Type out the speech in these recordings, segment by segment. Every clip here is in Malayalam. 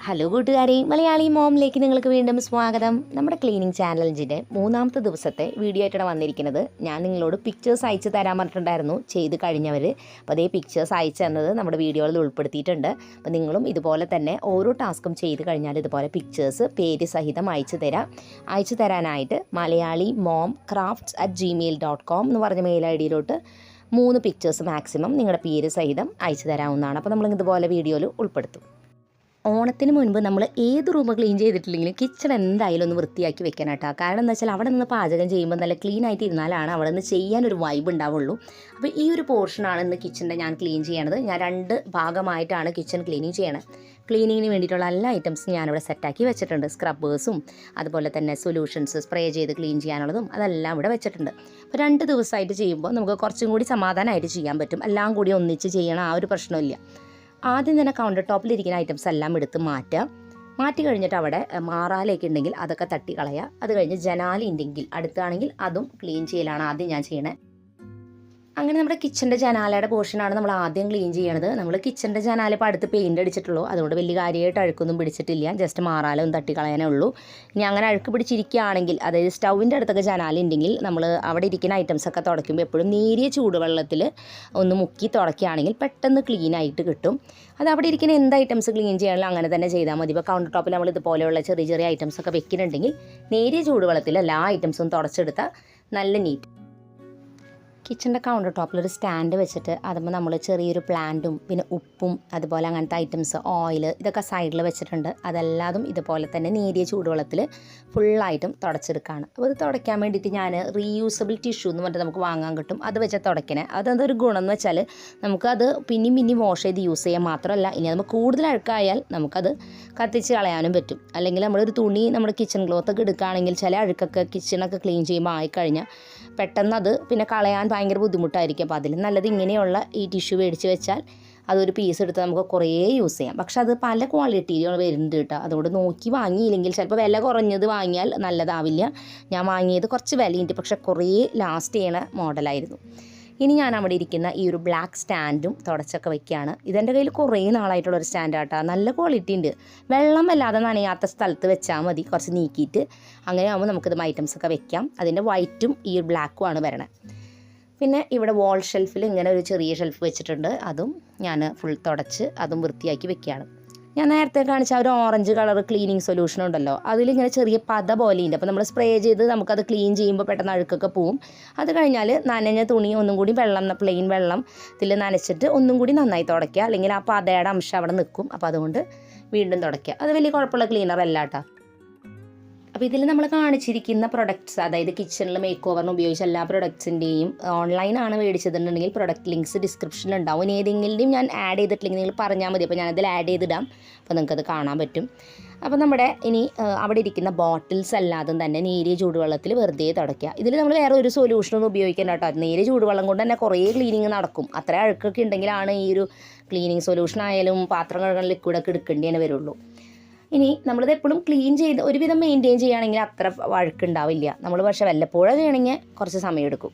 ഹലോ കൂട്ടുകാരെ, മലയാളി മോമിലേക്ക് നിങ്ങൾക്ക് വീണ്ടും സ്വാഗതം. നമ്മുടെ ക്ലീനിങ് ചാലഞ്ചിൻ്റെ 3ാമത്തെ ദിവസത്തെ വീഡിയോ ആയിട്ടാണ് വന്നിരിക്കുന്നത്. ഞാൻ നിങ്ങളോട് പിക്ചേഴ്സ് അയച്ചു തരാൻ പറഞ്ഞിട്ടുണ്ടായിരുന്നു ചെയ്ത് കഴിഞ്ഞവർ. അപ്പോൾ അതേ പിക്ചേഴ്സ് അയച്ചു തന്നത് നമ്മുടെ വീഡിയോയിൽ ഉൾപ്പെടുത്തിയിട്ടുണ്ട്. അപ്പോൾ നിങ്ങളും ഇതുപോലെ തന്നെ ഓരോ ടാസ്കും ചെയ്ത് കഴിഞ്ഞാൽ ഇതുപോലെ പിക്ചേഴ്സ് പേര് സഹിതം അയച്ചു തരാനായിട്ട് മലയാളി മോം crafts@gmail.com എന്ന് പറഞ്ഞ മെയിൽ ഐ ഡിയിലോട്ട് 3 പിക്ചേഴ്സ് മാക്സിമം നിങ്ങളുടെ പേര് സഹിതം അയച്ചു തരാവുന്നതാണ്. അപ്പോൾ നമ്മൾ ഇതുപോലെ വീഡിയോയിൽ ഉൾപ്പെടുത്തും. ഓണത്തിന് മുൻപ് നമ്മൾ ഏത് റൂം ക്ലീൻ ചെയ്തിട്ടില്ലെങ്കിലും കിച്ചൺ എന്തായാലും ഒന്ന് വൃത്തിയാക്കി വെക്കാനാട്ടോ. കാരണം എന്താ വെച്ചാൽ അവിടെ നിന്ന് പാചകം ചെയ്യുമ്പോൾ നല്ല ക്ലീൻ ആയിട്ട് ഇരുന്നാലാണ് അവിടെ നിന്ന് ചെയ്യാനൊരു വൈബ് ഉണ്ടാവുള്ളൂ. അപ്പോൾ ഈ ഒരു പോർഷനാണ് ഇന്ന് കിച്ചൻ്റെ ഞാൻ ക്ലീൻ ചെയ്യണത്. ഞാൻ 2 ഭാഗമായിട്ടാണ് കിച്ചൺ ക്ലീനിങ് ചെയ്യണത്. ക്ലീനിങ്ങിന് വേണ്ടിയിട്ടുള്ള എല്ലാ ഐറ്റംസും ഞാനിവിടെ സെറ്റാക്കി വെച്ചിട്ടുണ്ട്. സ്ക്രബ്ബേഴ്സും അതുപോലെ തന്നെ സൊല്യൂഷൻസ് സ്പ്രേ ചെയ്ത് ക്ലീൻ ചെയ്യാനുള്ളതും അതെല്ലാം ഇവിടെ വെച്ചിട്ടുണ്ട്. അപ്പോൾ 2 ദിവസമായിട്ട് ചെയ്യുമ്പോൾ നമുക്ക് കുറച്ചും കൂടി സമാധാനമായിട്ട് ചെയ്യാൻ പറ്റും. എല്ലാം കൂടി ഒന്നിച്ച് ചെയ്യണം, ആ ഒരു പ്രശ്നമില്ല. ആദ്യം തന്നെ കൗണ്ടർ ടോപ്പിലിരിക്കുന്ന ഐറ്റംസ് എല്ലാം എടുത്ത് മാറ്റി കഴിഞ്ഞിട്ട് അവിടെ മാറാലേക്ക് ഉണ്ടെങ്കിൽ അതൊക്കെ തട്ടി കളയുക. അത് കഴിഞ്ഞ് ജനാലി ഉണ്ടെങ്കിൽ അടുത്താണെങ്കിൽ അതും ക്ലീൻ ചെയ്യലാണ് ആദ്യം ഞാൻ ചെയ്യണേ. അങ്ങനെ നമ്മുടെ കിച്ചൻ്റെ ജനാലയുടെ പോർഷനാണ് നമ്മൾ ആദ്യം ക്ലീൻ ചെയ്യണത്. നമ്മൾ കിച്ചൻ്റെ ജനാല ഇപ്പോൾ അടുത്ത് പെയിൻ്റ് അടിച്ചിട്ടുള്ളൂ, അതുകൊണ്ട് വലിയ കാര്യമായിട്ട് അഴുക്കൊന്നും പിടിച്ചിട്ടില്ല. ജസ്റ്റ് മാറാലും തട്ടി കളയാനേ ഉള്ളൂ. ഇനി അങ്ങനെ അഴുക്ക് പിടിച്ചിരിക്കുകയാണെങ്കിൽ, അതായത് സ്റ്റൗവിൻ്റെ അടുത്തൊക്കെ ജനാല ഉണ്ടെങ്കിൽ നമ്മൾ അവിടെ ഇരിക്കുന്ന ഐറ്റംസൊക്കെ തുടയ്ക്കുമ്പോൾ എപ്പോഴും നേരിയ ചൂടുവെള്ളത്തിൽ ഒന്ന് മുക്കി തുടയ്ക്കുകയാണെങ്കിൽ പെട്ടെന്ന് ക്ലീൻ ആയിട്ട് കിട്ടും. അത് അവിടെ ഇരിക്കുന്ന എന്ത് ഐറ്റംസ് ക്ലീൻ ചെയ്യാനുള്ള അങ്ങനെ തന്നെ ചെയ്താൽ മതി. ഇപ്പോൾ കൗണ്ടർ ടോപ്പിൽ നമ്മൾ ഇതുപോലെയുള്ള ചെറിയ ചെറിയ ഐറ്റംസൊക്കെ വെക്കുന്നുണ്ടെങ്കിൽ നേരിയ ചൂടുവെള്ളത്തിൽ എല്ലാ ഐറ്റംസും തുടച്ചെടുത്താൽ നല്ല നീറ്റ്. കിച്ചൻ്റെ കൗണ്ടർ ടോപ്പിലൊരു സ്റ്റാൻഡ് വെച്ചിട്ട് അതുമ്പോൾ നമ്മൾ ചെറിയൊരു പ്ലാന്റും പിന്നെ ഉപ്പും അതുപോലെ അങ്ങനത്തെ ഐറ്റംസ് ഓയിൽ ഇതൊക്കെ സൈഡിൽ വെച്ചിട്ടുണ്ട്. അതെല്ലാതും ഇതുപോലെ തന്നെ നേരിയ ചൂടുവെള്ളത്തിൽ ഫുള്ളായിട്ടും തുടച്ചെടുക്കുകയാണ്. അപ്പോൾ അത് തുടയ്ക്കാൻ വേണ്ടിയിട്ട് ഞാൻ റീയൂസബിൾ ടിഷ്യൂ എന്ന് പറഞ്ഞിട്ട് നമുക്ക് വാങ്ങാൻ കിട്ടും. അത് വെച്ചാൽ തുടയ്ക്കണേ. അതെന്തൊരു ഗുണം എന്ന് വെച്ചാൽ നമുക്കത് പിന്നെയും വാഷ് ചെയ്ത് യൂസ് ചെയ്യാൻ മാത്രമല്ല, ഇനി നമുക്ക് കൂടുതൽ അഴുക്കായാൽ നമുക്കത് കത്തിച്ച് കളയാനും പറ്റും. അല്ലെങ്കിൽ നമ്മളൊരു തുണി നമ്മുടെ കിച്ചൺ ക്ലോത്തൊക്കെ എടുക്കുകയാണെങ്കിൽ ചില അഴുക്കൊക്കെ കിച്ചണൊക്കെ ക്ലീൻ ചെയ്യുമ്പോൾ ആയിക്കഴിഞ്ഞാൽ പെട്ടെന്ന് അത് പിന്നെ കളയാൻ ഭയങ്കര ബുദ്ധിമുട്ടായിരിക്കും. അപ്പോൾ അതിൽ നല്ലത് ഇങ്ങനെയുള്ള ഈ ടിഷ്യൂ മേടിച്ച് വെച്ചാൽ അതൊരു പീസ് എടുത്ത് നമുക്ക് കുറേ യൂസ് ചെയ്യാം. പക്ഷെ അത് പല ക്വാളിറ്റിയിൽ വരുന്നുണ്ട് കേട്ടോ. അതുകൊണ്ട് നോക്കി വാങ്ങിയില്ലെങ്കിൽ ചിലപ്പോൾ വില കുറഞ്ഞത് വാങ്ങിയാൽ നല്ലതാവില്ല. ഞാൻ വാങ്ങിയത് കുറച്ച് വിലയുണ്ട്, പക്ഷെ കുറേ ലാസ്റ്റ് ചെയ്യണ മോഡലായിരുന്നു. ഇനി ഞാൻ അവിടെ ഇരിക്കുന്ന ഈ ഒരു ബ്ലാക്ക് സ്റ്റാൻഡും തുടച്ചൊക്കെ വെക്കുകയാണ്. ഇതെൻ്റെ കയ്യിൽ കുറേ നാളായിട്ടുള്ളൊരു സ്റ്റാൻഡാട്ടോ. നല്ല ക്വാളിറ്റി ഉണ്ട്. വെള്ളം വല്ലാതെ നനയാത്ത സ്ഥലത്ത് വെച്ചാൽ മതി, കുറച്ച് നീക്കിയിട്ട്. അങ്ങനെ ആകുമ്പോൾ നമുക്കിത് ഐറ്റംസൊക്കെ വെക്കാം. അതിൻ്റെ വൈറ്റും ഈ ഒരു ബ്ലാക്കുമാണ് വരണത്. പിന്നെ ഇവിടെ വാൾ ഷെൽഫിൽ ഇങ്ങനെ ഒരു ചെറിയ ഷെൽഫ് വെച്ചിട്ടുണ്ട്. അതും ഞാൻ ഫുൾ തുടച്ച് അതും വൃത്തിയാക്കി വെക്കുകയാണ്. ഞാൻ നേരത്തെ കാണിച്ച ഒരു ഓറഞ്ച് കളർ ക്ലീനിങ് സൊല്യൂഷൻ ഉണ്ടല്ലോ, അതിലിങ്ങനെ ചെറിയ പത പോലെയുണ്ട്. അപ്പോൾ നമ്മൾ സ്പ്രേ ചെയ്ത് നമുക്കത് ക്ലീൻ ചെയ്യുമ്പോൾ പെട്ടെന്ന് അഴുക്കൊക്കെ പോവും. അത് കഴിഞ്ഞാൽ നനഞ്ഞ തുണി ഒന്നും കൂടി പ്ലെയിൻ വെള്ളം ഇതിൽ നനച്ചിട്ട് ഒന്നും കൂടി നന്നായി തുടയ്ക്കുക. അല്ലെങ്കിൽ ആ പതയുടെ അംശം അവിടെ നിൽക്കും. അപ്പോൾ അതുകൊണ്ട് വീണ്ടും തുടയ്ക്കുക. അത് വലിയ കുഴപ്പമുള്ള ക്ലീനർ അല്ല കേട്ടോ. അപ്പോൾ ഇതിൽ നമ്മൾ കാണിച്ചിരിക്കുന്ന പ്രൊഡക്ട്സ്, അതായത് കിച്ചണിൽ മേക്ക് ഓവറിന് ഉപയോഗിച്ച എല്ലാ പ്രൊഡക്ട്സിൻ്റെയും ഓൺലൈനാണ് മേടിച്ചതെന്നുണ്ടെങ്കിൽ പ്രൊഡക്റ്റ് ലിങ്ക്സ് ഡിസ്ക്രിപ്ഷനിൽ ഉണ്ടാവും. ഇനി ഏതെങ്കിലും ഞാൻ ആഡ് ചെയ്തിട്ടില്ലെങ്കിൽ നിങ്ങൾ പറഞ്ഞാൽ മതി. അപ്പോൾ ഞാനതിൽ ആഡ് ചെയ്തിടാം. അപ്പോൾ നിങ്ങൾക്കത് കാണാൻ പറ്റും. അപ്പോൾ നമ്മുടെ ഇനി അവിടെ ഇരിക്കുന്ന ബോട്ടിൽസ് അല്ലാതും തന്നെ നേരിയ ചൂടുവെള്ളത്തിൽ വെറുതെ തുടയ്ക്കുക. ഇതിൽ നമ്മൾ വേറെ ഒരു സൊല്യൂഷനൊന്നും ഉപയോഗിക്കണം കേട്ടോ. നേരിയ ചൂടുവെള്ളം കൊണ്ട് തന്നെ കുറേ ക്ലീനിങ് നടക്കും. അത്ര അഴുക്കൊക്കെ ഉണ്ടെങ്കിലാണ് ഈ ഒരു ക്ലീനിങ് സൊല്യൂഷൻ ആയാലും പാത്രം കഴുകാൻ ലിക്വിഡൊക്കെ എടുക്കേണ്ടേ വരുള്ളൂ. ഇനി നമ്മളിത് എപ്പോഴും ക്ലീൻ ചെയ്ത് ഒരുവിധം മെയിൻറ്റെയിൻ ചെയ്യുകയാണെങ്കിൽ അത്ര വഴുക്കുണ്ടാവില്ല. നമ്മൾ പക്ഷേ വല്ലപ്പോഴും ചെയ്യണമെങ്കിൽ കുറച്ച് സമയമെടുക്കും.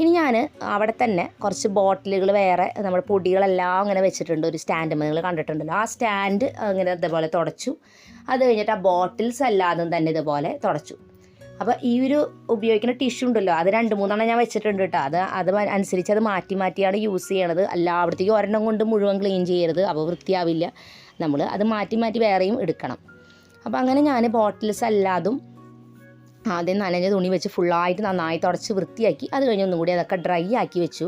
ഇനി ഞാൻ അവിടെ തന്നെ കുറച്ച് ബോട്ടിലുകൾ വേറെ നമ്മുടെ പൊടികളെല്ലാം അങ്ങനെ വെച്ചിട്ടുണ്ട്. ഒരു സ്റ്റാൻഡ് നിങ്ങൾ കണ്ടിട്ടുണ്ടല്ലോ, ആ സ്റ്റാൻഡ് അങ്ങനെ ഇതുപോലെ തുടച്ചു. അത് കഴിഞ്ഞിട്ട് ആ ബോട്ടിൽസ് എല്ലാതും തന്നെ ഇതുപോലെ തുടച്ചു. അപ്പോൾ ഈ ഒരു ഉപയോഗിക്കുന്ന ടിഷ്യൂ ഉണ്ടല്ലോ, അത് 2-3 ഞാൻ വെച്ചിട്ടുണ്ട് കേട്ടോ. അത് അനുസരിച്ച് അത് മാറ്റിയാണ് യൂസ് ചെയ്യണത്. എല്ലായിടത്തേക്കും ഒരെണ്ണം കൊണ്ട് മുഴുവൻ ക്ലീൻ ചെയ്യരുത്, അപ്പോൾ വൃത്തിയാവില്ല. നമ്മൾ അത് മാറ്റി വേറെയും എടുക്കണം. അപ്പോൾ അങ്ങനെ ഞാൻ ബോട്ടിൽസ് അല്ലാതും ആദ്യം നനഞ്ഞ തുണി വെച്ച് ഫുള്ളായിട്ട് നന്നായി തുടച്ച് വൃത്തിയാക്കി. അത് കഴിഞ്ഞ് ഒന്നും കൂടി അതൊക്കെ ഡ്രൈ ആക്കി വെച്ചു.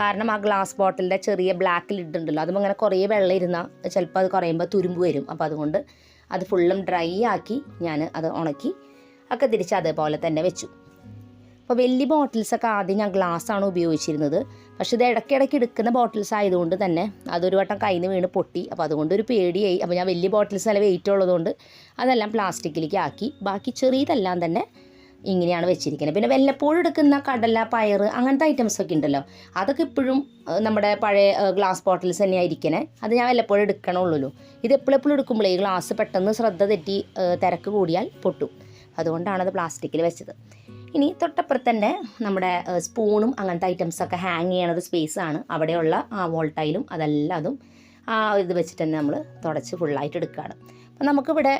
കാരണം ആ ഗ്ലാസ് ബോട്ടിലിൻ്റെ ചെറിയ ബ്ലാക്ക് ലിഡ് ഉണ്ടല്ലോ, അതും അങ്ങനെ കുറേ വെള്ളം ഇരുന്നാൽ ചിലപ്പോൾ അത് കുറയുമ്പോൾ തുരുമ്പ് വരും. അപ്പോൾ അതുകൊണ്ട് അത് ഫുള്ളും ഡ്രൈ ആക്കി ഞാൻ അത് ഉണക്കി ഒക്കെ തിരിച്ച് അതേപോലെ തന്നെ വെച്ചു. അപ്പോൾ വലിയ ബോട്ടിൽസൊക്കെ ആദ്യം ഞാൻ ഗ്ലാസ്സാണ് ഉപയോഗിച്ചിരുന്നത്. പക്ഷേ ഇത് ഇടയ്ക്കിടയ്ക്ക് എടുക്കുന്ന ബോട്ടിൽസ് ആയതുകൊണ്ട് തന്നെ അതൊരു വട്ടം കയ്യിൽ നിന്ന് വീണ് പൊട്ടി. അപ്പോൾ അതുകൊണ്ട് ഒരു പേടിയായി. അപ്പോൾ ഞാൻ വലിയ ബോട്ടിൽസ് നല്ല വെയിറ്റ് ഉള്ളതുകൊണ്ട് അതെല്ലാം പ്ലാസ്റ്റിക്കിലേക്ക് ആക്കി. ബാക്കി ചെറിയതെല്ലാം തന്നെ ഇങ്ങനെയാണ് വെച്ചിരിക്കുന്നത്. പിന്നെ വല്ലപ്പോഴും എടുക്കുന്ന കടല, പയർ അങ്ങനത്തെ ഐറ്റംസൊക്കെ ഉണ്ടല്ലോ, അതൊക്കെ ഇപ്പോഴും നമ്മുടെ പഴയ ഗ്ലാസ് ബോട്ടിൽസ് തന്നെയാണ് ഇരിക്കണേ. അത് ഞാൻ വല്ലപ്പോഴും എടുക്കണമുള്ളൂ. ഇത് എപ്പോഴും എടുക്കുമ്പോഴേ ഈ ഗ്ലാസ് പെട്ടെന്ന് ശ്രദ്ധ തെറ്റി തിരക്ക് കൂടിയാൽ പൊട്ടും. അതുകൊണ്ടാണത് പ്ലാസ്റ്റിക്കിൽ വെച്ചത്. ഇനി തൊട്ടപ്പുറത്ത് തന്നെ നമ്മുടെ സ്പൂണും അങ്ങനത്തെ ഐറ്റംസൊക്കെ ഹാങ് ചെയ്യണ ഒരു സ്പേസാണ്. അവിടെയുള്ള ആ വോൾ ടൈലും അതെല്ലാതും ആ ഇത് വെച്ചിട്ട് തന്നെ നമ്മൾ തുടച്ച് ഫുള്ളായിട്ട് എടുക്കുകയാണ്. അപ്പം നമുക്കിവിടെ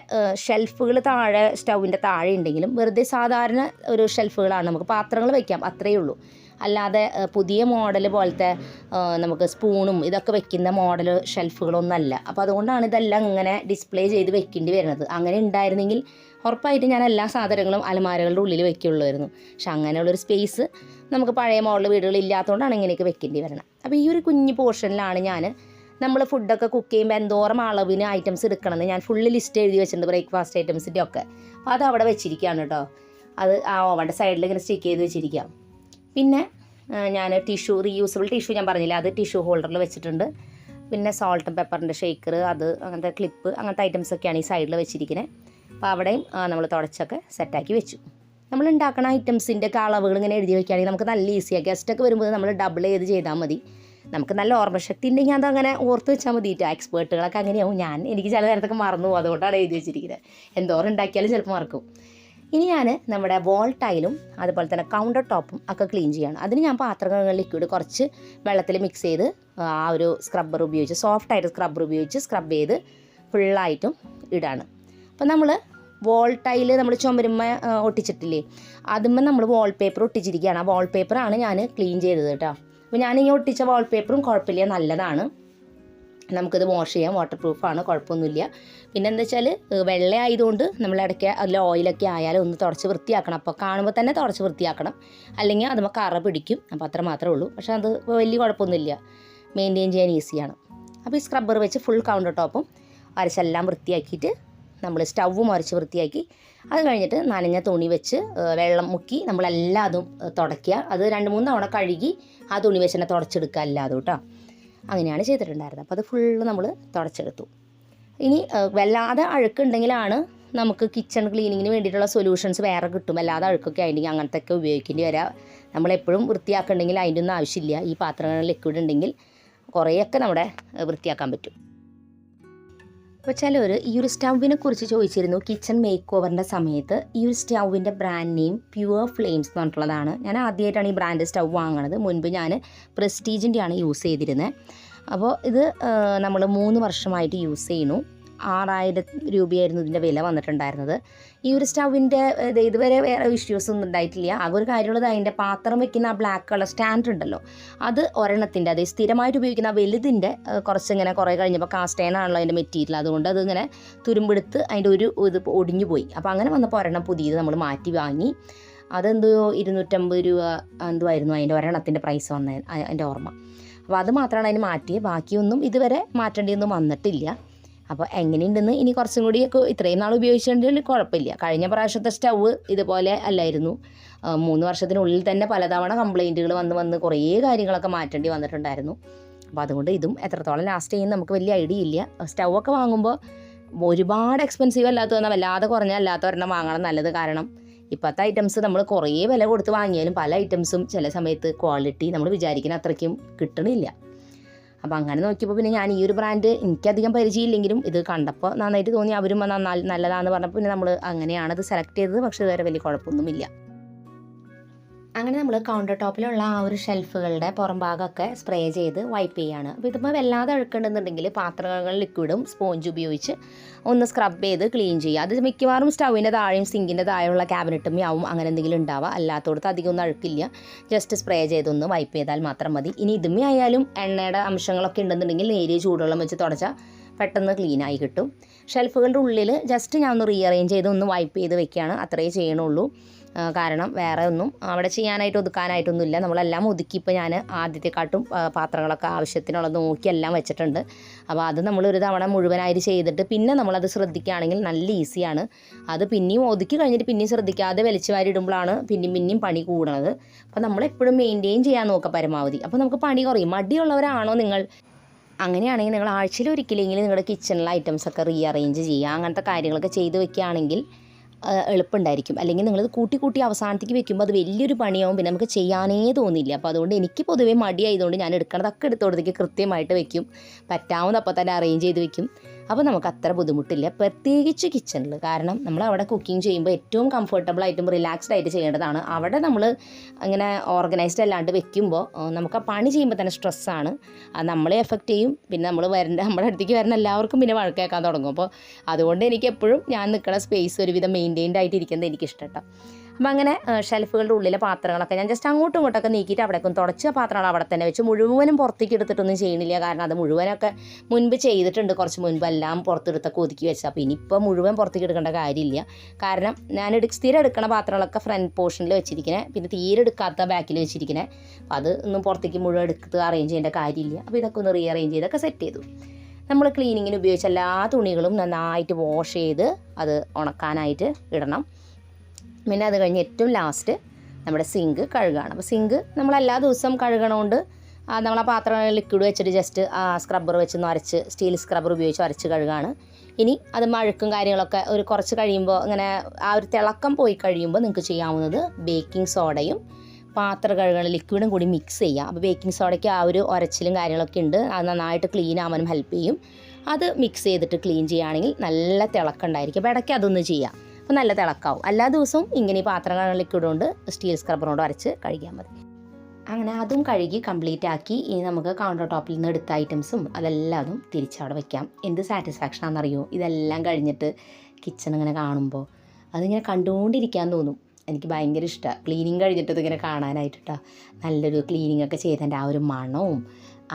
ഷെൽഫുകൾ താഴെ സ്റ്റൗവിൻ്റെ താഴെ ഉണ്ടെങ്കിലും വെറുതെ സാധാരണ ഒരു ഷെൽഫുകളാണ്, നമുക്ക് പാത്രങ്ങൾ വയ്ക്കാം, അത്രയേ ഉള്ളൂ. അല്ലാതെ പുതിയ മോഡൽ പോലത്തെ നമുക്ക് സ്പൂണും ഇതൊക്കെ വെക്കുന്ന മോഡൽ ഷെൽഫുകളൊന്നുമല്ല. അപ്പോൾ അതുകൊണ്ടാണ് ഇതെല്ലാം ഇങ്ങനെ ഡിസ്പ്ലേ ചെയ്ത് വെക്കേണ്ടി വരുന്നത്. അങ്ങനെ ഉണ്ടായിരുന്നെങ്കിൽ ഉറപ്പായിട്ട് ഞാൻ എല്ലാ സാധനങ്ങളും അലമാരകളുടെ ഉള്ളിൽ വെക്കുള്ളായിരുന്നു. പക്ഷെ അങ്ങനെയുള്ളൊരു സ്പേസ് നമുക്ക് പഴയ മോഡൽ വീടുകളിൽ ഇല്ലാത്തതുകൊണ്ടാണ് ഇങ്ങനെയൊക്കെ വെക്കേണ്ടി വരണം. അപ്പോൾ ഈ ഒരു കുഞ്ഞു പോർഷനിലാണ് ഞാൻ നമ്മൾ ഫുഡൊക്കെ കുക്ക് ചെയ്യുമ്പോൾ എന്തോരം അളവിന് ഐറ്റംസ് എടുക്കണമെന്ന് ഞാൻ ഫുള്ള് ലിസ്റ്റ് എഴുതി വെച്ചിട്ടുണ്ട്, ബ്രേക്ക്ഫാസ്റ്റ് ഐറ്റംസിൻ്റെ ഒക്കെ. അപ്പോൾ അത് അവിടെ വെച്ചിരിക്കുകയാണ് കേട്ടോ. അത് ആ ഓവൻ്റെ സൈഡിൽ ഇങ്ങനെ സ്റ്റിക്ക് ചെയ്ത് വെച്ചിരിക്കാം. പിന്നെ ഞാൻ റീയൂസബിൾ ടിഷ്യൂ ഞാൻ പറഞ്ഞില്ല, അത് ടിഷ്യൂ ഹോൾഡറിൽ വെച്ചിട്ടുണ്ട്. പിന്നെ സോൾട്ടും പെപ്പറിൻ്റെ ഷേക്കർ, അത് അങ്ങനത്തെ ക്ലിപ്പ്, അങ്ങനത്തെ ഐറ്റംസൊക്കെയാണ് ഈ സൈഡിൽ വെച്ചിരിക്കുന്നത്. അപ്പോൾ അവിടെയും നമ്മൾ തുടച്ചൊക്കെ സെറ്റാക്കി വെച്ചു. നമ്മൾ ഉണ്ടാക്കുന്ന ഐറ്റംസിൻ്റെ ഒക്കെ അളവുകൾ ഇങ്ങനെ എഴുതി വയ്ക്കുകയാണെങ്കിൽ നമുക്ക് നല്ല ഈസിയാണ്. ഗസ്റ്റൊക്കെ വരുമ്പോൾ നമ്മൾ ഡബിൾ ചെയ്താൽ മതി. നമുക്ക് നല്ല ഓർമ്മശക്തി ഉണ്ടെങ്കിൽ അതങ്ങനെ ഓർത്ത് വെച്ചാൽ മതി. എക്സ്പേർട്ടുകളൊക്കെ അങ്ങനെയാവും. എനിക്ക് ചില നേരത്തൊക്കെ മറന്നു പോകും, അതുകൊണ്ടാണ് എഴുതി വെച്ചിരിക്കുന്നത്. എന്തോരം ഉണ്ടാക്കിയാലും ചിലപ്പോൾ മറക്കും. ഇനി ഞാൻ നമ്മുടെ വോൾ ടൈലും അതുപോലെ തന്നെ കൗണ്ടർ ടോപ്പും ഒക്കെ ക്ലീൻ ചെയ്യുകയാണ്. അതിന് ഞാൻ പാത്രങ്ങൾ ലിക്വിഡ് കുറച്ച് വെള്ളത്തിൽ മിക്സ് ചെയ്ത് ആ ഒരു സ്ക്രബ്ബർ ഉപയോഗിച്ച്, സോഫ്റ്റായിട്ട് സ്ക്രബ്ബർ ഉപയോഗിച്ച് സ്ക്രബ് ചെയ്ത് ഫുള്ളായിട്ടും ഇടാണ്. അപ്പം നമ്മൾ വോൾ ടൈല് നമ്മൾ ചുമരുമ്മ ഒട്ടിച്ചിട്ടില്ലേ, അതുമ്മ നമ്മൾ വാൾ പേപ്പർ ഒട്ടിച്ചിരിക്കുകയാണ്. ആ വാൾ പേപ്പറാണ് ഞാൻ ക്ലീൻ ചെയ്തത് കേട്ടോ. അപ്പോൾ ഞാനിങ്ങനെ ഒട്ടിച്ച വാൾ പേപ്പറും കുഴപ്പമില്ല, നല്ലതാണ്, നമുക്കിത് വാഷ് ചെയ്യാം, വാട്ടർ പ്രൂഫാണ്, കുഴപ്പമൊന്നുമില്ല. പിന്നെ എന്താ വെച്ചാൽ വെള്ള ആയതുകൊണ്ട് നമ്മൾ ഇടയ്ക്ക് അതിൽ ഓയിലൊക്കെ ആയാലും ഒന്ന് തുടച്ച് വൃത്തിയാക്കണം. അപ്പോൾ കാണുമ്പോൾ തന്നെ തുടച്ച് വൃത്തിയാക്കണം, അല്ലെങ്കിൽ അതുമ്പോൾ കറ പിടിക്കും. അപ്പോൾ അത്ര മാത്രമേ ഉള്ളൂ. പക്ഷേ അത് വലിയ കുഴപ്പമൊന്നുമില്ല, മെയിൻറ്റെയിൻ ചെയ്യാൻ ഈസിയാണ്. അപ്പോൾ ഈ സ്ക്രബ്ബർ വെച്ച് ഫുൾ കൗണ്ടർ ടോപ്പും അരച്ചെല്ലാം വൃത്തിയാക്കിയിട്ട് നമ്മൾ സ്റ്റൗവും അരച്ച് വൃത്തിയാക്കി, അത് കഴിഞ്ഞിട്ട് നനഞ്ഞ തുണി വെച്ച് വെള്ളം മുക്കി നമ്മളെല്ലാം അതും തുടയ്ക്കുക. അത് 2-3 തവണ കഴുകി ആ തുണി വെച്ച് തന്നെ തുടച്ചെടുക്കുക എല്ലാതും കേട്ടോ. അങ്ങനെയാണ് ചെയ്തിട്ടുണ്ടായിരുന്നത്. അപ്പോൾ അത് ഫുള്ള് നമ്മൾ തുടച്ചെടുത്തു. ഇനി വല്ലാതെ അഴുക്കുണ്ടെങ്കിലാണ് നമുക്ക് കിച്ചൺ ക്ലീനിങ്ങിന് വേണ്ടിയിട്ടുള്ള സൊല്യൂഷൻസ് വേറെ കിട്ടും. അല്ലാതെ അഴുക്കൊക്കെ ആയിട്ടുണ്ടെങ്കിൽ അങ്ങനത്തെ ഒക്കെ ഉപയോഗിക്കേണ്ടി വരാം. നമ്മളെപ്പോഴും വൃത്തിയാക്കണമെങ്കിൽ അതിൻ്റെ ഒന്നും ആവശ്യമില്ല. ഈ പാത്രങ്ങളിൽ ലിക്വിഡ് ഉണ്ടെങ്കിൽ കുറേയൊക്കെ നമ്മുടെ വൃത്തിയാക്കാൻ പറ്റും. അപ്പോൾ ചിലർ ഈ ഒരു സ്റ്റൗവിനെ കുറിച്ച് ചോദിച്ചിരുന്നു കിച്ചൺ മേക്ക് ഓവറിൻ്റെ സമയത്ത്. ഈ ഒരു സ്റ്റൗവിൻ്റെ ബ്രാൻഡ് നെയിം പ്യുവർ ഫ്ലെയിംസ് എന്ന് പറഞ്ഞിട്ടുള്ളതാണ്. ഞാൻ ആദ്യമായിട്ടാണ് ഈ ബ്രാൻഡ് സ്റ്റൗ വാങ്ങുന്നത്. മുൻപ് ഞാൻ പ്രസ്റ്റീജിൻ്റെയാണ് യൂസ് ചെയ്തിരുന്നത്. അപ്പോൾ ഇത് നമ്മൾ 3 വർഷമായിട്ട് യൂസ് ചെയ്യുന്നു. 6000 രൂപയായിരുന്നു ഇതിൻ്റെ വില വന്നിട്ടുണ്ടായിരുന്നത്. ഈ ഒരു സ്റ്റൗവിൻ്റെ ഇതുവരെ വേറെ ഇഷ്യൂസ് ഒന്നും ഉണ്ടായിട്ടില്ല. ആകെ ഒരു കാര്യമുള്ളത് അതിൻ്റെ പാത്രം വെക്കുന്ന ആ ബ്ലാക്ക് കളർ സ്റ്റാൻഡ് ഉണ്ടല്ലോ, അത് ഒരെണ്ണത്തിൻ്റെ, അത് സ്ഥിരമായിട്ട് ഉപയോഗിക്കുന്ന ആ വലുതിൻ്റെ കുറച്ചിങ്ങനെ കുറേ കഴിഞ്ഞപ്പോൾ കാസ്റ്റ് അയൺ ആണല്ലോ അതിൻ്റെ മെറ്റീരിയൽ, അതുകൊണ്ട് അതിങ്ങനെ തുരുമ്പെടുത്ത് അതിൻ്റെ ഒരു ഇത് ഒടിഞ്ഞു പോയി. അപ്പോൾ അങ്ങനെ വന്നപ്പോൾ ഒരെണ്ണം പുതിയത് നമ്മൾ മാറ്റി വാങ്ങി. അതെന്തോ 250 രൂപ എന്തോ ആയിരുന്നു അതിൻ്റെ ഒരെണ്ണത്തിൻ്റെ പ്രൈസ് വന്നത്, എൻ്റെ ഓർമ്മ. അപ്പോൾ അത് മാത്രമാണ് അതിന് മാറ്റിയത്. ബാക്കിയൊന്നും ഇതുവരെ മാറ്റേണ്ടിയൊന്നും വന്നിട്ടില്ല. അപ്പോൾ എങ്ങനെയുണ്ടെന്ന് ഇനി കുറച്ചും കൂടിയൊക്കെ ഇത്രയും നാൾ ഉപയോഗിച്ചിട്ടുണ്ടെങ്കിൽ കുഴപ്പമില്ല. കഴിഞ്ഞ പ്രാവശ്യത്തെ സ്റ്റൗവ് ഇതുപോലെ അല്ലായിരുന്നു. 3 വർഷത്തിനുള്ളിൽ തന്നെ പലതവണ കംപ്ലയിൻറ്റുകൾ വന്ന് കുറേ കാര്യങ്ങളൊക്കെ മാറ്റേണ്ടി വന്നിട്ടുണ്ടായിരുന്നു. അപ്പോൾ അതുകൊണ്ട് ഇതും എത്രത്തോളം ലാസ്റ്റ് ചെയ്യും നമുക്ക് വലിയ ഐഡിയ ഇല്ല. സ്റ്റൗവൊക്കെ വാങ്ങുമ്പോൾ ഒരുപാട് എക്സ്പെൻസീവ് അല്ലാത്തതെന്നാൽ വല്ലാതെ കുറഞ്ഞ അല്ലാത്ത ഒരെണ്ണം വാങ്ങണം നല്ലത്. കാരണം ഇപ്പോഴത്തെ ഐറ്റംസ് നമ്മൾ കുറേ വില കൊടുത്ത് വാങ്ങിയാലും പല ഐറ്റംസും ചില സമയത്ത് ക്വാളിറ്റി നമ്മൾ വിചാരിക്കുന്ന അത്രയ്ക്കും കിട്ടണില്ല. അപ്പോൾ അങ്ങനെ നോക്കിയപ്പോൾ പിന്നെ ഞാൻ ഈ ഒരു ബ്രാൻഡ് എനിക്കധികം പരിചയമില്ലെങ്കിലും ഇത് കണ്ടപ്പോൾ നന്നായിട്ട് തോന്നി. അവരും നല്ലതാണെന്ന് പറഞ്ഞപ്പോൾ പിന്നെ നമ്മൾ അങ്ങനെയാണത് സെലക്ട് ചെയ്തത്. പക്ഷേ വേറെ വലിയ കുഴപ്പമൊന്നുമില്ല. അങ്ങനെ നമ്മൾ കൗണ്ടർ ടോപ്പിലുള്ള ആ ഒരു ഷെൽഫുകളുടെ പുറം ഭാഗമൊക്കെ സ്പ്രേ ചെയ്ത് വൈപ്പ് ചെയ്യുകയാണ്. അപ്പോൾ ഇതിപ്പോൾ വല്ലാതെ അഴുക്കുണ്ടെന്നുണ്ടെങ്കിൽ പാത്രങ്ങൾ ലിക്വിഡും സ്പോഞ്ച് ഉപയോഗിച്ച് ഒന്ന് സ്ക്രബ് ചെയ്ത് ക്ലീൻ ചെയ്യുക. അത് മിക്കവാറും സ്റ്റൗവിൻ്റെ താഴെയും സിങ്കിൻ്റെ താഴെയുള്ള ക്യാബിനറ്റും ആവും അങ്ങനെ എന്തെങ്കിലും ഉണ്ടാവുക. അല്ലാത്തടത്ത് അധികം ഒന്നും അഴുക്കില്ല. ജസ്റ്റ് സ്പ്രേ ചെയ്തൊന്ന് വൈപ്പ് ചെയ്താൽ മാത്രം മതി. ഇനി ഇതുമേ ആയാലും എണ്ണയുടെ അംശങ്ങളൊക്കെ ഉണ്ടെന്നുണ്ടെങ്കിൽ നേരിയ ചൂടുവെള്ളം വെച്ച് തുടച്ചാൽ പെട്ടെന്ന് ക്ലീനായി കിട്ടും. ഷെൽഫുകളുടെ ഉള്ളിൽ ജസ്റ്റ് ഞാൻ ഒന്ന് റീഅറേഞ്ച് ചെയ്ത് ഒന്ന് വൈപ്പ് ചെയ്ത് വെക്കുകയാണ്, അത്രയേ ചെയ്യണുള്ളൂ. കാരണം വേറെ ഒന്നും അവിടെ ചെയ്യാനായിട്ട് ഒതുക്കാനായിട്ടൊന്നുമില്ല. നമ്മളെല്ലാം ഒതുക്കി ഇപ്പോൾ ഞാൻ ആദ്യത്തെക്കാട്ടും പാത്രങ്ങളൊക്കെ ആവശ്യത്തിനുള്ളത് നോക്കി എല്ലാം വെച്ചിട്ടുണ്ട്. അപ്പോൾ അത് നമ്മളൊരു തവണ മുഴുവനായിട്ട് ചെയ്തിട്ട് പിന്നെ നമ്മളത് ശ്രദ്ധിക്കുകയാണെങ്കിൽ നല്ല ഈസിയാണ്. അത് പിന്നെയും ഒതുക്കി കഴിഞ്ഞിട്ട് പിന്നെയും ശ്രദ്ധിക്കാതെ വലിച്ചു വാരി ഇടുമ്പോഴാണ് പിന്നെയും പണി കൂടണത്. അപ്പോൾ നമ്മളെപ്പോഴും മെയിൻറ്റെയിൻ ചെയ്യാൻ നോക്കുക പരമാവധി. അപ്പോൾ നമുക്ക് പണി കുറയും. മടിയുള്ളവരാണോ നിങ്ങൾ? അങ്ങനെയാണെങ്കിൽ നിങ്ങൾ ആഴ്ചയിൽ ഒരിക്കലെങ്കിലും നിങ്ങളുടെ കിച്ചണിലെ ഐറ്റംസൊക്കെ റീഅറേഞ്ച് ചെയ്യുക. അങ്ങനത്തെ കാര്യങ്ങളൊക്കെ ചെയ്ത് വെക്കുകയാണെങ്കിൽ എളുപ്പമുണ്ടായിരിക്കും. അല്ലെങ്കിൽ നിങ്ങളിത് കൂട്ടി അവസാനത്തേക്ക് വെക്കുമ്പോൾ അത് വലിയൊരു പണിയാവും, പിന്നെ നമുക്ക് ചെയ്യാനേ തോന്നില്ല. അപ്പോൾ അതുകൊണ്ട് എനിക്ക് പൊതുവേ മടിയായതുകൊണ്ട് ഞാൻ എടുക്കണതൊക്കെ എടുത്തോടത്തേക്ക് കൃത്യമായിട്ട് വെക്കും. പറ്റാവുന്ന അപ്പോൾ തന്നെ അറേഞ്ച് ചെയ്ത് വെക്കും. അപ്പോൾ നമുക്ക് അത്ര ബുദ്ധിമുട്ടില്ല, പ്രത്യേകിച്ച് കിച്ചണിൽ. കാരണം നമ്മൾ അവിടെ കുക്കിംഗ് ചെയ്യുമ്പോൾ ഏറ്റവും കംഫർട്ടബിൾ ആയിട്ടും റിലാക്സ്ഡ് ആയിട്ട് ചെയ്യേണ്ടതാണ്. അവിടെ നമ്മൾ അങ്ങനെ ഓർഗനൈസ്ഡ് അല്ലാണ്ട് വെക്കുമ്പോൾ നമുക്ക് ആ പണി ചെയ്യുമ്പോൾ തന്നെ സ്ട്രെസ്സാണ്. അത് നമ്മളെ എഫക്റ്റ് ചെയ്യും. പിന്നെ നമ്മുടെ അടുത്തേക്ക് വരുന്ന എല്ലാവർക്കും പിന്നെ വഴക്ക് കേൾക്കാൻ തുടങ്ങും. അപ്പോൾ അതുകൊണ്ട് എനിക്ക് എപ്പോഴും ഞാൻ നിൽക്കുന്ന സ്പേസ് ഒരുവിധം മെയിൻറ്റെയിൻഡ് ആയിട്ട് ഇരിക്കുന്നത് എനിക്കിഷ്ടം കേട്ടോ. അപ്പോൾ അങ്ങനെ ഷെൽഫുകളുടെ ഉള്ളിലെ പാത്രങ്ങളൊക്കെ ഞാൻ ജസ്റ്റ് അങ്ങോട്ടും ഇങ്ങോട്ടൊക്കെ നീക്കിയിട്ട് അവിടേക്കും തുടച്ച പാത്രങ്ങൾ അവിടെ തന്നെ വെച്ച് മുഴുവനും പുറത്തേക്ക് എടുത്തിട്ടൊന്നും ചെയ്യണില്ല. കാരണം അത് മുഴുവനൊക്കെ മുൻപ് ചെയ്തിട്ടുണ്ട്, കുറച്ച് മുൻപ് എല്ലാം പുറത്തെടുത്തൊക്കെ ഒതുക്കി വെച്ചത്. അപ്പോൾ ഇനിയിപ്പോൾ മുഴുവൻ പുറത്തേക്ക് എടുക്കേണ്ട കാര്യമില്ല. കാരണം ഞാൻ സ്ഥിരം എടുക്കുന്ന പാത്രങ്ങളൊക്കെ ഫ്രണ്ട് പോർഷനിൽ വെച്ചിരിക്കണേ, പിന്നെ തീരെ എടുക്കാത്ത ബാക്കിൽ വെച്ചിരിക്കണേ. അപ്പോൾ അത് ഒന്നും പുറത്തേക്ക് മുഴുവൻ എടുത്ത് അറേഞ്ച് ചെയ്യേണ്ട കാര്യമില്ല. അപ്പോൾ ഇതൊക്കെ ഒന്ന് റീഅറേഞ്ച് ചെയ്തൊക്കെ സെറ്റ് ചെയ്തു. നമ്മൾ ക്ലീനിങ്ങിന് ഉപയോഗിച്ച എല്ലാ തുണികളും നന്നായിട്ട് വാഷ് ചെയ്ത് അത് ഉണക്കാനായിട്ട് ഇടണം. പിന്നെ അത് കഴിഞ്ഞ് ഏറ്റവും ലാസ്റ്റ് നമ്മുടെ സിങ്ക് കഴുകുകയാണ്. അപ്പോൾ സിങ്ക് നമ്മൾ എല്ലാ ദിവസവും കഴുകണോണ്ട് നമ്മൾ ആ പാത്രം ലിക്വിഡ് വെച്ചിട്ട് ജസ്റ്റ് ആ സ്ക്രബ്ബർ വെച്ച് അരച്ച്, സ്റ്റീൽ സ്ക്രബ്ബർ ഉപയോഗിച്ച് അരച്ച് കഴുകുകയാണ്. ഇനി അത് മഴക്കും കാര്യങ്ങളൊക്കെ ഒരു കുറച്ച് കഴിയുമ്പോൾ ഇങ്ങനെ ആ ഒരു തിളക്കം പോയി കഴിയുമ്പോൾ നിങ്ങൾക്ക് ചെയ്യാവുന്നത് ബേക്കിംഗ് സോഡയും പാത്രം കഴുകണ ലിക്വിഡും കൂടി മിക്സ് ചെയ്യുക. അപ്പോൾ ബേക്കിംഗ് സോഡയ്ക്ക് ആ ഒരു ഉരച്ചിലും കാര്യങ്ങളൊക്കെ ഉണ്ട്, അത് നന്നായിട്ട് ക്ലീൻ ആവാനും ഹെൽപ്പ് ചെയ്യും. അത് മിക്സ് ചെയ്തിട്ട് ക്ലീൻ ചെയ്യുകയാണെങ്കിൽ നല്ല തിളക്കം ഉണ്ടായിരിക്കും. അപ്പോൾ ഇടയ്ക്ക് അതൊന്ന് ചെയ്യാം, അപ്പോൾ നല്ല തിളക്കാവും. എല്ലാ ദിവസവും ഇങ്ങനെ പാത്രം കഴുകണ ലിക്വിഡ് കൊണ്ട് സ്റ്റീൽ സ്ക്രബ്ബർ അരച്ച് കഴുകിയാൽ മതി. അങ്ങനെ അതും കഴുകി കംപ്ലീറ്റ് ആക്കി ഇനി നമുക്ക് കൗണ്ടർ ടോപ്പിൽ നിന്ന് എടുത്ത ഐറ്റംസും അതെല്ലാം തിരിച്ചവിടെ വയ്ക്കാം. എന്ത് സാറ്റിസ്ഫാക്ഷൻ ആണെന്നറിയോ, ഇതെല്ലാം കഴിഞ്ഞിട്ട് കിച്ചൺ ഇങ്ങനെ കാണുമ്പോൾ അതിങ്ങനെ കണ്ടുകൊണ്ടിരിക്കാൻ തോന്നും. എനിക്ക് ഭയങ്കര ഇഷ്ടമാണ് ക്ലീനിങ് കഴിഞ്ഞിട്ട് ഇതിങ്ങനെ കാണാനായിട്ടാ. നല്ലൊരു ക്ലീനിങ് ഒക്കെ ചെയ്തതിൻ്റെ ആ ഒരു മണവും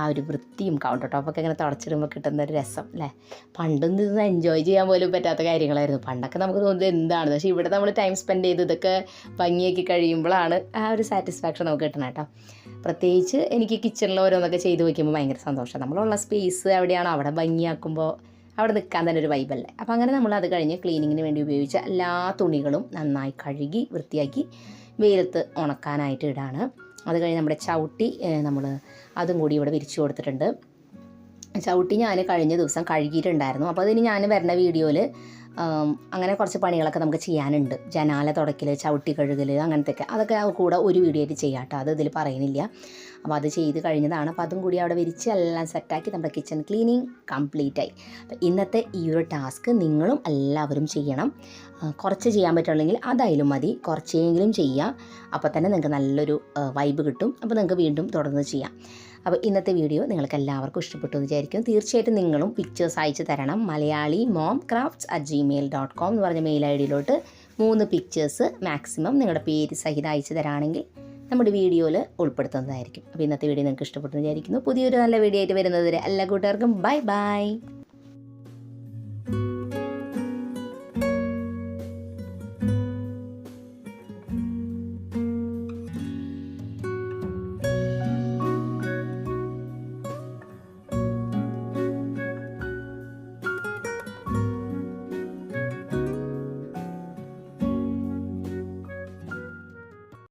ആ ഒരു വൃത്തിയും കൗണ്ടർ ടോപ്പൊക്കെ ഇങ്ങനെ തുടച്ചിടുമ്പോൾ കിട്ടുന്ന ഒരു രസം അല്ലേ. പണ്ടൊന്നും ഇത് എൻജോയ് ചെയ്യാൻ പോലും പറ്റാത്ത കാര്യങ്ങളായിരുന്നു. പണ്ടൊക്കെ നമുക്ക് തോന്നുന്നത് എന്താണ്, പക്ഷേ ഇവിടെ നമ്മൾ ടൈം സ്പെൻഡ് ചെയ്ത് ഇതൊക്കെ ഭംഗിയാക്കി കഴിയുമ്പോഴാണ് ആ ഒരു സാറ്റിസ്ഫാക്ഷൻ നമുക്ക് കിട്ടണം കേട്ടോ. പ്രത്യേകിച്ച് എനിക്ക് കിച്ചണിൽ ഓരോന്നൊക്കെ ചെയ്ത് വയ്ക്കുമ്പോൾ ഭയങ്കര സന്തോഷം. നമ്മളുള്ള സ്പേസ് എവിടെയാണോ അവിടെ ഭംഗിയാക്കുമ്പോൾ അവിടെ നിൽക്കാൻ തന്നെ ഒരു വൈബല്ലേ. അപ്പോൾ അങ്ങനെ നമ്മൾ അത് കഴിഞ്ഞ് ക്ലീനിങ്ങിന് വേണ്ടി ഉപയോഗിച്ച എല്ലാ തുണികളും നന്നായി കഴുകി വൃത്തിയാക്കി വെയിലത്ത് ഉണക്കാനായിട്ട് ഇടാണ്. അത് കഴിഞ്ഞ് നമ്മുടെ ചവിട്ടി നമ്മൾ അതും കൂടി ഇവിടെ വിരിച്ചു കൊടുത്തിട്ടുണ്ട്. ചവിട്ടി ഞാൻ കഴിഞ്ഞ ദിവസം കഴുകിയിട്ടുണ്ടായിരുന്നു. അപ്പോൾ അതിന് ഞാൻ വരുന്ന വീഡിയോയിൽ അങ്ങനെ കുറച്ച് പണികളൊക്കെ നമുക്ക് ചെയ്യാനുണ്ട്. ജനാല തുടയ്ക്കൽ, ചവിട്ടി കഴുകൽ, അങ്ങനത്തെയൊക്കെ അതൊക്കെ കൂടെ ഒരു വീഡിയോ ആയിട്ട് ചെയ്യാം കേട്ടോ. അത് ഇതിൽ പറയുന്നില്ല. അപ്പോൾ അത് ചെയ്ത് കഴിഞ്ഞതാണ്. അപ്പോൾ അതും കൂടി അവിടെ വിരിച്ച് എല്ലാം സെറ്റാക്കി നമ്മുടെ കിച്ചൺ ക്ലീനിങ് കംപ്ലീറ്റ് ആയി. അപ്പോൾ ഇന്നത്തെ ഈ ഒരു ടാസ്ക് നിങ്ങളും എല്ലാവരും ചെയ്യണം. കുറച്ച് ചെയ്യാൻ പറ്റുള്ളെങ്കിൽ അതായാലും മതി, കുറച്ചെങ്കിലും ചെയ്യുക. അപ്പോൾ തന്നെ നിങ്ങൾക്ക് നല്ലൊരു വൈബ് കിട്ടും. അപ്പോൾ നിങ്ങൾക്ക് വീണ്ടും തുടർന്ന് ചെയ്യാം. അപ്പോൾ ഇന്നത്തെ വീഡിയോ നിങ്ങൾക്ക് എല്ലാവർക്കും ഇഷ്ടപ്പെട്ടു എന്ന് വിചാരിക്കും. തീർച്ചയായിട്ടും നിങ്ങളും പിക്ചേഴ്സ് അയച്ച് തരണം. malayali.momcrafts@gmail.com എന്ന് പറഞ്ഞ മെയിൽ ഐഡിയിലോട്ട് 3 പിക്ചേഴ്സ് മാക്സിമം നിങ്ങളുടെ പേര് സഹിതം അയച്ച് തരാണെങ്കിൽ നമ്മുടെ വീഡിയോയിൽ ഉൾപ്പെടുത്തുന്നതായിരിക്കും. അപ്പോൾ ഇന്നത്തെ വീഡിയോ നിങ്ങൾക്ക് ഇഷ്ടപ്പെട്ടു എന്ന് വിചാരിക്കുന്നു. പുതിയൊരു നല്ല വീഡിയോ ആയിട്ട് വരുന്നത് വരെ എല്ലാ കൂട്ടുകാർക്കും ബൈ ബൈ.